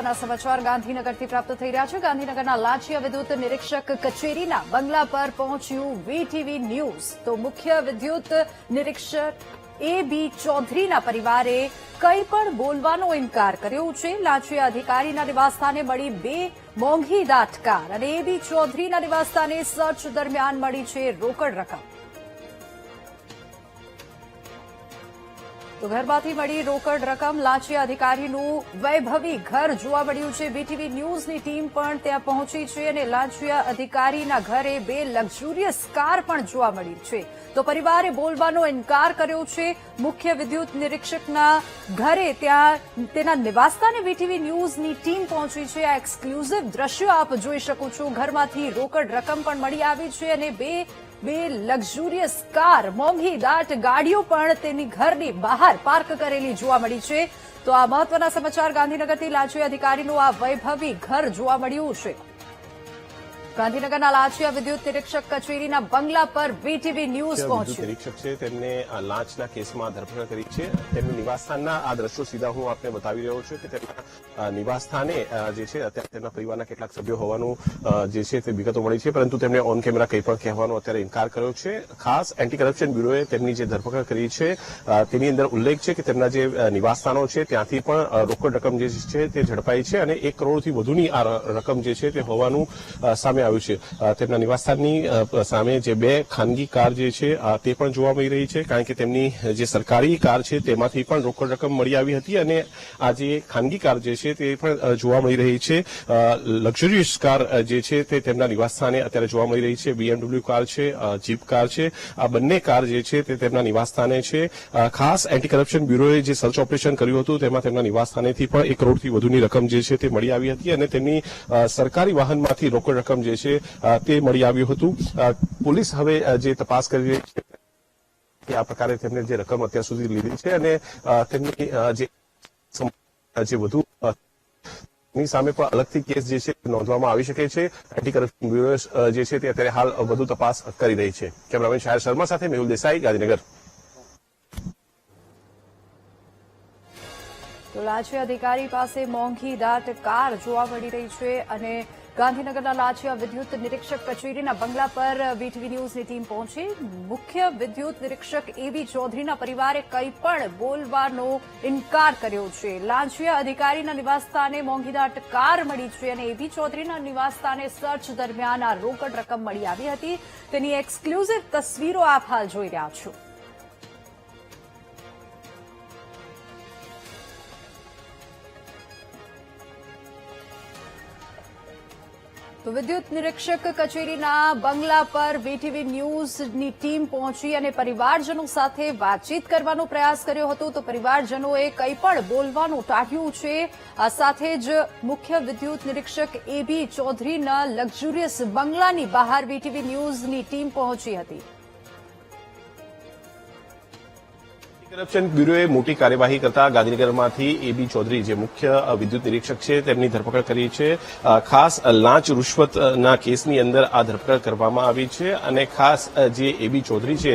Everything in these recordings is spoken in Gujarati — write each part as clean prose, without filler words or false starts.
મહત્વના સમાચાર ગાંધીનગરથી પ્રાપ્ત થઈ રહ્યા છે। ગાંધીનગરના લાંચિયા વિદ્યુત નિરીક્ષક કચેરીના બંગલા પર પહોંચ્યું વીટીવી ન્યૂઝ। તો મુખ્ય વિદ્યુત નિરીક્ષક એ.બી. ચૌધરીના પરિવારે કંઈ પણ બોલવાનો ઇનકાર કર્યો છે। લાંચિયા અધિકારીના નિવાસસ્થાને મળી 2 મોંઘી દાટ કાર અને એ.બી. ચૌધરીના નિવાસસ્થાને સર્ચ દરમિયાન મળી છે રોકડ રકમ। તો ઘરમાંથી મળી રોકડ રકમ। લાંચિયા અધિકારીનું વૈભવી ઘર જોવા મળ્યું છે। વીટીવી ન્યૂઝની ટીમ પણ ત્યાં પહોંચી છે અને લાંચિયા અધિકારીના ઘરે 2 લક્ઝુરિયસ કાર પણ જોવા મળી છે। તો પરિવારે બોલવાનો ઇનકાર કર્યો છે। મુખ્ય વિદ્યુત નિરીક્ષકના ઘરે ત્યાં તેના નિવાસસ્થાને વીટીવી ન્યૂઝની ટીમ પહોંચી છે। આ એક્સક્લુઝિવ દ્રશ્યો આપ જોઈ શકો છો। ઘરમાંથી રોકડ રકમ પણ મળી આવી છે અને બે લક્ઝુરિયસ કાર, મોંઘી દાટ ગાડીઓ પણ તેની ઘરની બહાર પાર્ક કરેલી જોવા મળી છે। તો આ મહત્વના સમાચાર ગાંધીનગરથી લાંચિયા અધિકારીનું આ વૈભવી ઘર જોવા મળ્યું છે। ગાંધીનગરના લાંચિયા વિદ્યુત નિરીક્ષક કચેરીના બંગલા પર વીટીવી ન્યૂઝ પહોંચ્યું। નિરીક્ષક છે તેમને લાંચના કેસમાં ધરપકડ કરી છે। તેમનું નિવાસસ્થાનના આ દ્રશ્યો સીધા હું આપને બતાવી રહ્યો છું કે તેમના નિવાસસ્થાને જે છે અત્યારે તેમના પરિવારના કેટલાક સભ્યો હોવાનું જે છે તે વિગતો મળી છે, પરંતુ તેમણે ઓન કેમેરા કંઈ પણ કહેવાનો અત્યારે ઇનકાર કર્યો છે। ખાસ એન્ટી કરપ્શન બ્યુરોએ તેમની જે ધરપકડ કરી છે તેની અંદર ઉલ્લેખ છે કે તેમના જે નિવાસસ્થાનો છે ત્યાંથી પણ રોકડ રકમ જે છે તે ઝડપાઈ છે અને 1 કરોડથી વધુની આ રકમ જે છે તે હોવાનું સામે આવ્યું છે। તેમના નિવાસસ્થાનની સામે જે 2 ખાનગી કાર જે છે તે પણ જોવા મળી રહી છે, કારણ કે તેમની જે સરકારી કાર છે તેમાંથી પણ રોકડ રકમ મળી આવી હતી અને આ જે ખાનગી કાર જે છે તે પણ જોવા મળી રહી છે। લક્ઝરિયસ કાર જે છે તે તેમના નિવાસસ્થાને અત્યારે જોવા મળી રહી છે। BMW કાર છે, જીપ કાર છે, આ બંને કાર જે છે તે તેમના નિવાસસ્થાને છે। ખાસ એન્ટી કરપ્શન બ્યુરોએ જે સર્ચ ઓપરેશન કર્યું હતું તેમાં તેમના નિવાસસ્થાનેથી પણ 1 કરોડથી વધુની રકમ જે છે તે મળી આવી હતી અને તેમની સરકારી વાહનમાંથી રોકડ રકમ જે છે તે મળી આવ્યું હતું। પોલીસ હવે જે તપાસ કરી રહી છે કે આ પ્રકારે તેમને જે રકમ અત્યાર સુધી લીધી છે અને તેમની જે વધુ ની સામે પણ અલગથી કેસ જે છે નોંધવામાં આવી શકે છે। એન્ટી કરપ્શન બ્યુરો જે છે તે અત્યારે હાલ વધુ તપાસ કરી રહી છે। કેમેરામેન શાયર શર્મા સાથે મેહુલ દેસાઈ, ગાંધીનગર। તો લાંચિયા અધિકારી પાસે મોંઘી દાટ કાર જોવા મળી રહી છે અને ગાંધીનગરના લાંચિયા વિદ્યુત નિરીક્ષક કચેરીના બંગલા પર વીટીવી ન્યૂઝની ટીમ પહોંચી। મુખ્ય વિદ્યુત નિરીક્ષક એ.બી. ચૌધરીના પરિવારે કંઈ પણ બોલવાનો ઇનકાર કર્યો છે। લાંચિયા અધિકારીના નિવાસસ્થાને મોંઘી દાટ કાર મળી છે અને એ.બી. ચૌધરીના નિવાસસ્થાને સર્ચ દરમિયાન આ રોકડ રકમ મળી આવી હતી। તેની એક્સક્લુઝિવ તસવીરો આપ હાલ જોઈ રહ્યા છો। તો વિદ્યુત નિરીક્ષક કચેરીના બંગલા પર વીટીવી ન્યૂઝની ટીમ પહોંચી અને પરિવારજનો સાથે વાતચીત કરવાનો પ્રયાસ કર્યો હતો। તો પરિવારજનોએ કંઈ પણ બોલવાનું ટાળ્યું છે। આ સાથે જ મુખ્ય વિદ્યુત નિરીક્ષક એ.બી. ચૌધરીના લક્ઝુરિયસ બંગલાની બહાર વીટીવી ન્યૂઝની ટીમ પહોંચી હતી। કરપ્શન બ્યુરોએ મોટી કાર્યવાહી કરતા ગાંધીનગરમાંથી એ.બી. ચૌધરી જે મુખ્ય વિદ્યુત નિરીક્ષક છે તેમની ધરપકડ કરી છે। ખાસ લાંચ રૂશ્વતના કેસની અંદર આ ધરપકડ કરવામાં આવી છે અને ખાસ જે એ.બી. ચૌધરી છે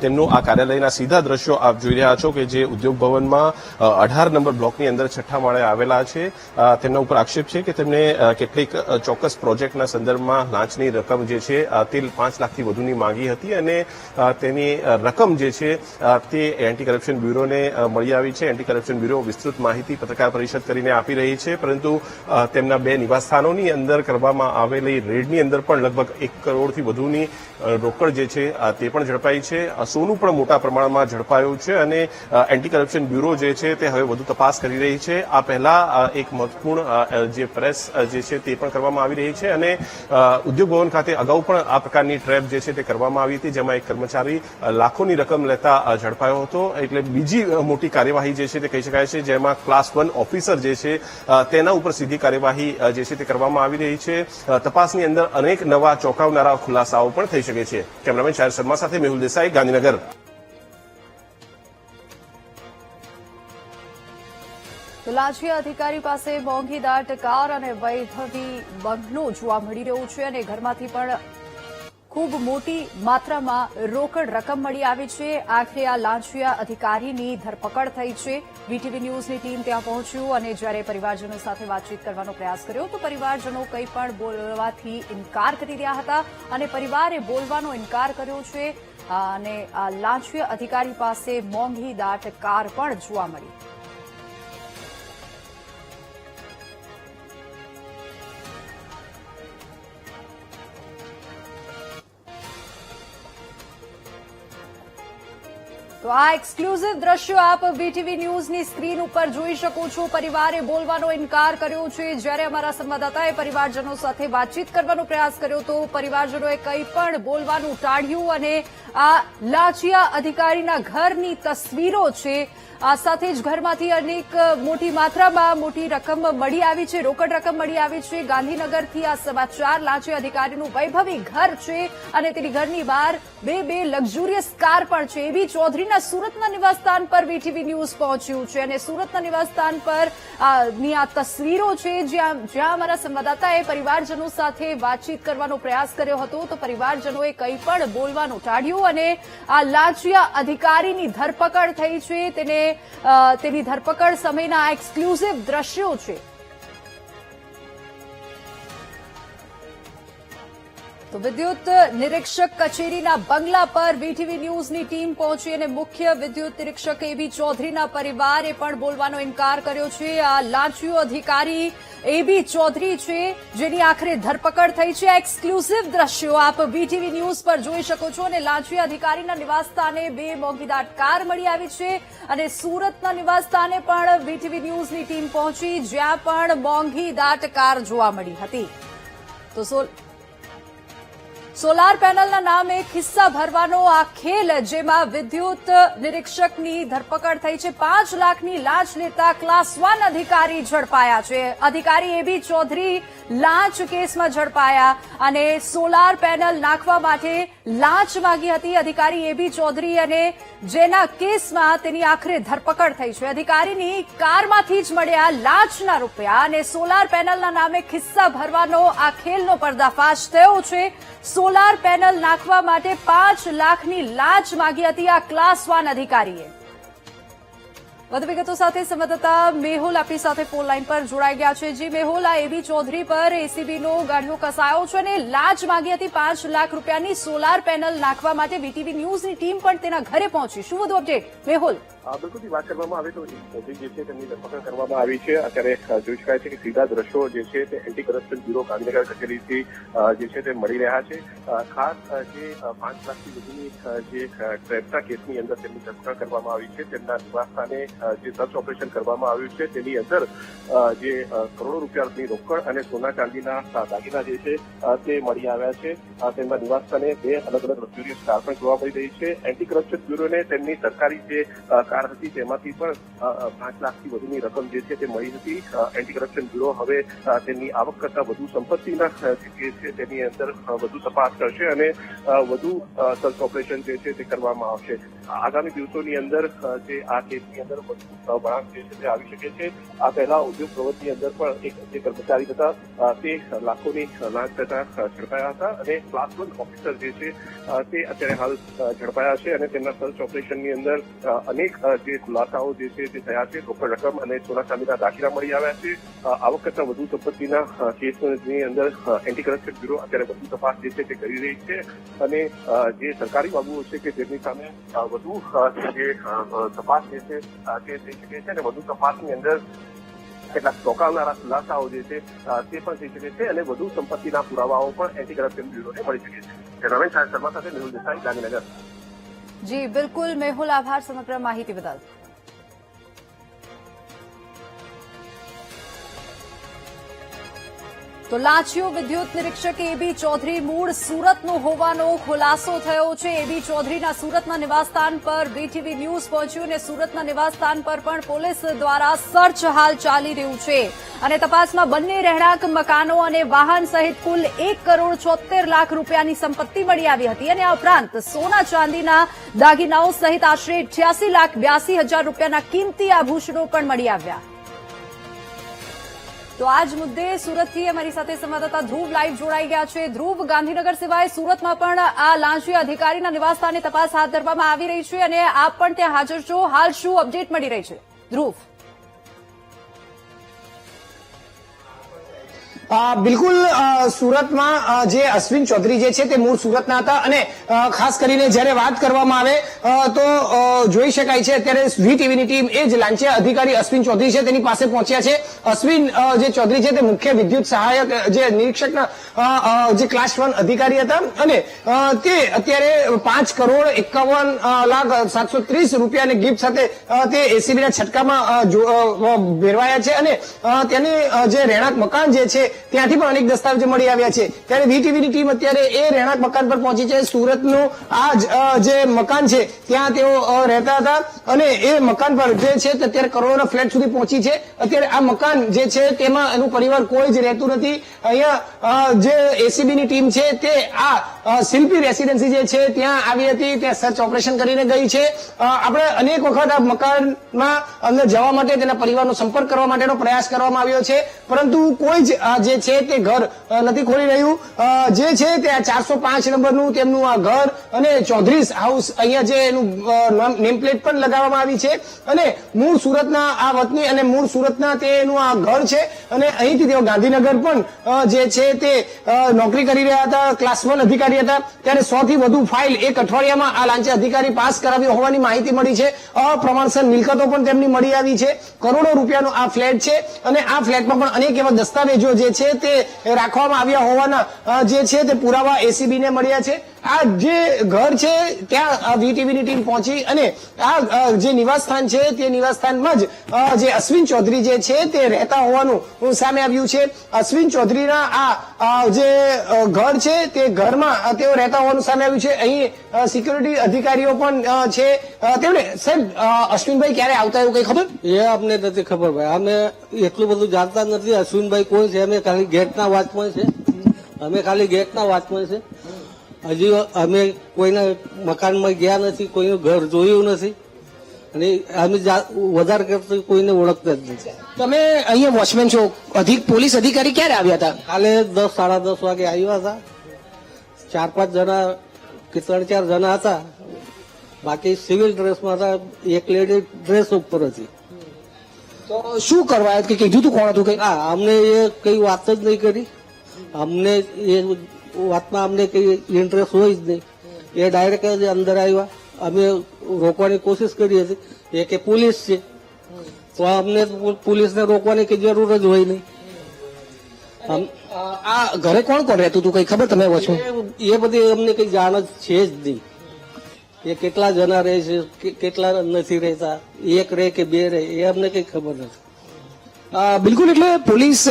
તેમનું આ કાર્યાલયના સીધા દ્રશ્યો આપ જોઈ રહ્યા છો કે જે ઉદ્યોગ ભવનમાં 18 નંબર બ્લોકની અંદર 6ઠ્ઠા માળે આવેલા છે। તેમના ઉપર આક્ષેપ છે કે તેમણે કેટલીક ચોક્કસ પ્રોજેક્ટના સંદર્ભમાં લાંચની રકમ જે છે તે 5 લાખથી વધુની માંગી હતી અને તેની રકમ જે છે તે એન્ટી કરપ્શન બ્યુરોને મળી આવી છે। એન્ટી કરપ્શન બ્યુરો વિસ્તૃત માહિતી પત્રકાર પરિષદ કરીને આપી રહી છે, પરંતુ તેમના 2 નિવાસસ્થાનોની અંદર કરવામાં આવેલી રેડની અંદર પણ લગભગ 1 કરોડથી વધુની રોકડ જે છે તે પણ ઝડપાઈ છે। સોનું પણ મોટા પ્રમાણમાં ઝડપાયું છે અને એન્ટી કરપ્શન બ્યુરો જે છે તે હવે વધુ તપાસ કરી રહી છે। આ પહેલા એક મહત્વપૂર્ણ જે પ્રેસ જે છે તે પણ કરવામાં આવી રહી છે અને ઉદ્યોગ ભવન ખાતે અગાઉ પણ આ પ્રકારની ટ્રેપ જે છે તે કરવામાં આવી હતી, જેમાં એક કર્મચારી લાખોની રકમ લેતા ઝડપાયો હતો। એટલે બીજી મોટી કાર્યવાહી જે છે તે કહી શકાય છે, જેમાં ક્લાસ 1 ઓફિસર જે છે તેના ઉપર સીધી કાર્યવાહી જે છે તે કરવામાં આવી રહી છે। તપાસની અંદર અનેક નવા ચોંકાવનારા ખુલાસાઓ પણ થઈ શકે છે। કેમેરામેન શાયર શર્મા સાથે મેહુલ દેસાઈ, ગાંધીનગર। તો લાંચિયા અધિકારી પાસે મોંઘી દાટ કાર અને વૈભવી બંગલો જોવા મળી રહ્યું છે અને ઘરમાંથી પણ ખૂબ મોટી માત્રામાં રોકડ રકમ મળી આવી છે. આખરે આ લાંચિયા અધિકારીની ધરપકડ થઈ છે. વીટીવી ન્યૂઝની ટીમ ત્યાં પહોંચ્યું અને જ્યારે પરિવારજનો સાથે વાતચીત કરવાનો પ્રયાસ કર્યો તો પરિવારજનો કંઈ પણ બોલવાથી ઇનકાર કરી રહ્યા હતા અને પરિવારે બોલવાનો ઇનકાર કર્યો છે. અને આ લાંચિયા અધિકારી પાસે મોંઘી દાટ કાર પણ જોવા મળી. તો આ એક્સક્લુઝિવ દ્રશ્યો આપ વીટીવી ન્યૂઝની સ્ક્રીન ઉપર જોઈ શકો છો. પરિવારે બોલવાનો ઇનકાર કર્યો છે. જ્યારે અમારા સંવાદદાતાએ પરિવારજનો સાથે વાતચીત કરવાનો પ્રયાસ કર્યો તો પરિવારજનોએ કંઈ પણ બોલવાનું ટાળ્યું અને આ લાંચિયા અધિકારીના ઘરની તસવીરો છે. આ સાથે જ ઘરમાંથી અનેક મોટી માત્રામાં મોટી રકમ મળી આવી છે, રોકડ રકમ મળી આવી છે. ગાંધીનગરથી આ સમાચાર. લાંચિયા અધિકારીનું વૈભવી ઘર છે અને તેની ઘરની બહાર બે લક્ઝુરિયસ કાર પણ છે. એબી ચૌધરીના સુરતના નિવાસસ્થાન પર વીટીવી ન્યૂઝ પહોંચ્યું છે અને સુરતના નિવાસસ્થાન પર ની આ તસવીરો છે જ્યાં અમારા સંવાદદાતાએ પરિવારજનો સાથે વાતચીત કરવાનો પ્રયાસ કર્યો હતો તો પરિવારજનોએ કંઈ પણ બોલવાનું ટાળ્યું અને આ લાંચિયા અધિકારીની ધરપકડ થઈ છે. તેની ધરપકડ સમયના આ એક્સક્લુઝિવ દ્રશ્યો છે. તો વિદ્યુત નિરીક્ષક કચેરીના બંગલા પર વીટીવી ન્યૂઝની ટીમ પહોંચી અને મુખ્ય વિદ્યુત નિરીક્ષક એબી ચૌધરીના પરિવારે પણ બોલવાનો ઇનકાર કર્યો છે. આ લાંચિયો અધિકારી એબી ચૌધરી છે જેની આખરે ધરપકડ થઈ છે. આ એક્સક્લુઝિવ દ્રશ્યો આપ વીટીવી ન્યૂઝ પર જોઈ શકો છો અને લાંચિયા અધિકારીના નિવાસસ્થાને બે મોંઘીદાટ કાર મળી આવી છે અને સુરતના નિવાસસ્થાને પણ વીટીવી ન્યૂઝની ટીમ પહોંચી જ્યાં પણ મોંઘીદાટ કાર જોવા મળી હતી. તો સોલાર પેનલના નામે ખિસ્સા ભરવાનો આ ખેલ જેમાં વિદ્યુત નિરીક્ષકની ધરપકડ થઈ છે. 5 લાખની લાંચ લેતા ક્લાસ 1 અધિકારી ઝડપાયા છે. અધિકારી એબી ચૌધરી લાંચ કેસમાં ઝડપાયા અને સોલાર પેનલ નાખવા માટે લાંચ માંગી હતી અધિકારી એબી ચૌધરી અને જેના કેસમાં તેની આખરે ધરપકડ થઈ છે. અધિકારીની કારમાંથી જ મળ્યા લાંચના રૂપિયા અને સોલાર પેનલના નામે ખિસ્સા ભરવાનો આ ખેલનો પર્દાફાશ થયો છે. સોલાર પેનલ નાખવા માટે 5 લાખની લાંચ માંગી હતી આ ક્લાસ 1 અધિકારીએ. વધુ વિગતો સાથે સંવાદદાતા મેહુલ આપણી સાથે ફોન લાઈન પર જોડાઈ ગયા છે. જી મેહુલ, આ એબી ચૌધરી પર એસીબીનો ગાડીઓ કસાયો છે અને લાંચ માંગી હતી 5 લાખ રૂપિયાની સોલાર પેનલ નાખવા માટે. વીટીવી ન્યૂઝની ટીમ પણ તેના ઘરે પહોંચી. શું વધુ અપડેટ મેહુલ? બિલકુલ વાત કરવામાં આવે તો ચૌધરી જે છે તેમની ધરપકડ કરવામાં આવી છે. અત્યારે જોઈ શકાય છે કે સીધા દ્રશ્યો જે છે તે એન્ટી કરપ્શન બ્યુરો ગાંધીનગર કચેરીથી જે છે તે મળી રહ્યા છે. ખાસ જે 5 લાખથી વધુની જે ટ્રેપના કેસની અંદર તેમની ધરપકડ કરવામાં આવી છે. તેમના નિવાસસ્થાને જે સર્ચ ઓપરેશન કરવામાં આવ્યું છે તેની અંદર જે કરોડો રૂપિયાની રોકડ અને સોના ચાંદીના દાગીના જે છે તે મળી આવ્યા છે. તેમના નિવાસસ્થાને 2 અલગ અલગ લક્ઝુરિયસ કાર પણ જોવા મળી રહી છે. એન્ટી કરપ્શન બ્યુરોને તેમની સરકારી જે કાર હતી તેમાંથી પણ 5 લાખથી વધુની રકમ જે છે તે મળી હતી. એન્ટી કરપ્શન બ્યુરો હવે તેમની આવક કરતા વધુ સંપત્તિના જે કેસ છે તેની અંદર વધુ તપાસ કરશે અને વધુ સર્ચ ઓપરેશન જે છે તે કરવામાં આવશે. આગામી દિવસોની અંદર જે આ કેસની અંદર વધુ વળાંક જે છે તે આવી શકે છે. આ પહેલા ઉદ્યોગ પ્રવૃત્તિની અંદર પણ એક જે કર્મચારી હતા તે લાખોની લાંચ લેતા ઝડપાયા હતા અને ક્લાસ 1 ઓફિસર જે છે તે અત્યારે હાલ ઝડપાયા છે અને તેમના સર્ચ ઓપરેશનની અંદર અનેક જે ખુલાસાઓ જે છે તે થયા છે. રોકડ રકમ અને સોના ચાંદીના દાખલા મળી આવ્યા છે. આવક કરતા વધુ સંપત્તિના કેસની અંદર એન્ટી કરપ્શન બ્યુરો અત્યારે વધુ તપાસ જે છે તે કરી રહી છે અને જે સરકારી બાબુઓ છે કે જેમની સામે વધુ જે તપાસ જે છે તે થઈ શકે છે અને વધુ તપાસની અંદર કેટલાક ચોંકાવનારા ખુલાસાઓ જે છે તે પણ થઈ શકે છે અને વધુ સંપત્તિના પુરાવાઓ પણ એન્ટી કરપ્શન બ્યુરોને મળી શકે છે. રમેશ શર્મા સાથે મેહુલ દેસાઈ, ગાંધીનગર. જી બિલકુલ મેહુલ, આભાર સમગ્ર માહિતી બદલ. તો લાંચિયો વિદ્યુત નિરીક્ષક એબી ચૌધરી મૂળ સુરતનો હોવાનો ખુલાસો થયો છે. એબી ચૌધરીના સુરતના નિવાસસ્થાન પર વીટીવી ન્યૂઝ પહોંચ્યું અને સુરતના નિવાસસ્થાન પર પણ પોલીસ દ્વારા સર્ચ હાલ ચાલી રહ્યું છે અને તપાસમાં બંને રહેણાંક મકાનો અને વાહન સહિત કુલ 1,76 લાખ રૂપિયાની સંપત્તિ મળી આવી હતી અને આ ઉપરાંત સોના ચાંદીના દાગીનાઓ સહિત આશરે 88,82,000 રૂપિયાના કિંમતી આભૂષણો પણ મળી આવ્યા. તો આ જ મુદ્દે સુરતથી અમારી સાથે સંવાદદાતા ધ્રુવ લાઈવ જોડાઈ ગયા છે. ધ્રુવ, ગાંધીનગર સિવાય સુરતમાં પણ આ લાંચિયા અધિકારીના નિવાસસ્થાને તપાસ હાથ ધરવામાં આવી રહી છે અને આપ પણ ત્યાં હાજર છો. હાલ શું અપડેટ મળી રહી છે ધ્રુવ? બિલકુલ સુરતમાં જે અશ્વિન ચૌધરી જે છે તે મૂળ સુરતના હતા અને ખાસ કરીને જ્યારે વાત કરવામાં આવે તો જોઈ શકાય છે અત્યારે વીટીવીની ટીમ એ જ લાંચિયા અધિકારી અશ્વિન ચૌધરી છે તેની પાસે પહોંચ્યા છે. અશ્વિન જે ચૌધરી છે તે મુખ્ય વિદ્યુત સહાયક જે નિરીક્ષકના જે ક્લાસ 1 અધિકારી હતા અને તે અત્યારે 5,51,730 રૂપિયાની ગિફ્ટ સાથે તે એસીબીના છટકામાં ભેરવાયા છે અને તેની જે રહેણાંક મકાન જે છે ત્યાંથી પણ અનેક દસ્તાવેજો મળી આવ્યા છે. ત્યારે વીટીવીની ટીમ અત્યારે એ રહેણાંક મકાન પર પહોંચી છે. સુરતનું આ જે મકાન છે ત્યાં તેઓ રહેતા હતા અને એ મકાન પર જે છે તે અત્યારે કરોડોના ફ્લેટ સુધી પહોંચી છે. અત્યારે આ મકાન જે છે તેમાં એનું પરિવાર કોઈ જ રહેતું નથી. અહીંયા જે એસીબીની ટીમ છે તે આ શિલ્પી રેસીડેન્સી જે છે ત્યાં આવી હતી, ત્યાં સર્ચ ઓપરેશન કરીને ગઈ છે. આપણે અનેક વખત આ મકાનમાં અંદર જવા માટે તેના પરિવારનો સંપર્ક કરવા માટેનો પ્રયાસ કરવામાં આવ્યો છે, પરંતુ કોઈ જ જે છે તે ઘર નથી ખોલી રહ્યું. જે છે તે 405 નંબરનું તેમનું આ ઘર અને ચૌધરીસ હાઉસ અહીંયા જે એનું નેમ પ્લેટ પણ લગાવવામાં આવી છે અને મૂળ સુરતના આ વતની અને મૂળ સુરતના તેનું આ ઘર છે અને અહીંથી તેઓ ગાંધીનગર પણ જે છે તે નોકરી કરી રહ્યા હતા, ક્લાસ 1 અધિકારી હતા. ત્યારે 100 થી વધુ ફાઇલ એક અઠવાડિયામાં આ લાંચિયા અધિકારી પાસ કરાવી હોવાની માહિતી મળી છે. અપ્રમાણસર મિલકતો પણ તેમની મળી આવી છે. કરોડો રૂપિયાનો આ ફ્લેટ છે અને આ ફ્લેટમાં પણ અનેક એવા દસ્તાવેજો જે છે તે રાખવામાં આવ્યા હોવાના જે છે તે પુરાવા એસીબી ને મળ્યા છે. આ જે ઘર છે ત્યાં વીટીવીની ટીમ પહોંચી અને આ જે નિવાસસ્થાન છે તે નિવાસસ્થાનમાં જ જે અશ્વિન ચૌધરી જે છે તે રહેતા હોવાનું સામે આવ્યું છે. અશ્વિન ચૌધરીના આ જે ઘર છે તે ઘરમાં તેઓ રહેતા હોવાનું સામે આવ્યું છે. અહીં સિક્યુરિટી અધિકારીઓ પણ છે. તેમણે સાહેબ અશ્વિનભાઈ ક્યારે આવતા એવું કઈ ખબર? એ અમને નથી ખબર ભાઈ. અમે એટલું બધું જાણતા નથી અશ્વિનભાઈ કોણ છે. અમે ખાલી ગેટના વોચમેન છે. અમે ખાલી ગેટના વોચમેન છે. હજી અમે કોઈના મકાનમાં ગયા નથી, કોઈનું ઘર જોયું નથી અને અમે વધારે કરતા કોઈને ઓળખતા જ નથી. તમે અહીંયા વોચમેન છો, પોલીસ અધિકારી ક્યારે આવ્યા હતા? કાલે 10 સાડા 10 વાગે આવ્યા હતા. 4-5 જણા કે 3-4 જણા હતા. બાકી સિવિલ ડ્રેસમાં હતા. એક લેડી ડ્રેસ ઉપર હતી. તો શું કરવા કે કીધું તું કોણ હતું કઈ? હા, અમને એ કઈ વાત જ નહીં કરી. અમને એ વાતમાં અમને કઈ ઇન્ટરેસ્ટ હોય જ નહીં. એ ડાયરેક્ટ જ અંદર આવ્યા. અમે રોકવાની કોશિશ કરી હતી. એ કે પોલીસ છે તો અમને પોલીસને રોકવાની કઈ જરૂર જ હોય નહીં. આ ઘરે કોણ કોણ રહેતું હતું કઈ ખબર તમે વોચમેન? એ બધી અમને કઈ જાણ જ છે જ નહીં. એ કેટલા જણા રહે છે, કેટલા નથી રહેતા, એક રહે કે બે રહે, એ અમને કઈ ખબર નથી. બિલકુલ, એટલે પોલીસ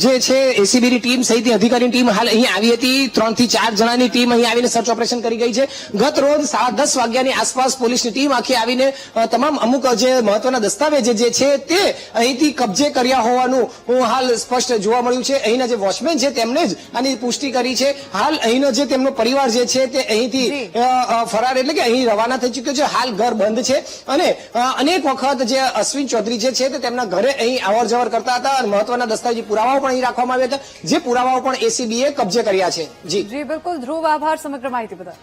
જે છે એસીબીની ટીમ સહિત અધિકારીની ટીમ હાલ અહીં આવી હતી. 3 થી 4 જણાની ટીમ અહીં આવીને સર્ચ ઓપરેશન કરી ગઈ છે. ગત રોજ 10:30 વાગ્યાની આસપાસ પોલીસની ટીમ આખી આવીને તમામ અમુક જે મહત્વના દસ્તાવેજ જે છે તે અહીંથી કબજે કર્યા હોવાનું હાલ સ્પષ્ટ જોવા મળ્યું છે. અહીંના જે વોચમેન છે તેમણે જ આની પુષ્ટિ કરી છે. હાલ અહીંનો જે તેમનો પરિવાર જે છે તે અહીંથી ફરાર એટલે કે અહીં રવાના થઈ ચુક્યો છે. હાલ ઘર બંધ છે અને અનેક વખત જે અશ્વિન ચૌધરી જે છે તે તેમના ઘરે અહીં અવર જવર કરતા હતા અને મહત્વના દસ્તાવેજી પુરાવાઓ પણ અહીં રાખવામાં આવ્યા હતા, જે પુરાવાઓ પણ એસીબીએ કબજે કર્યા છે. જી બિલકુલ ધ્રુવ, આભાર સમગ્ર માહિતી બદલ.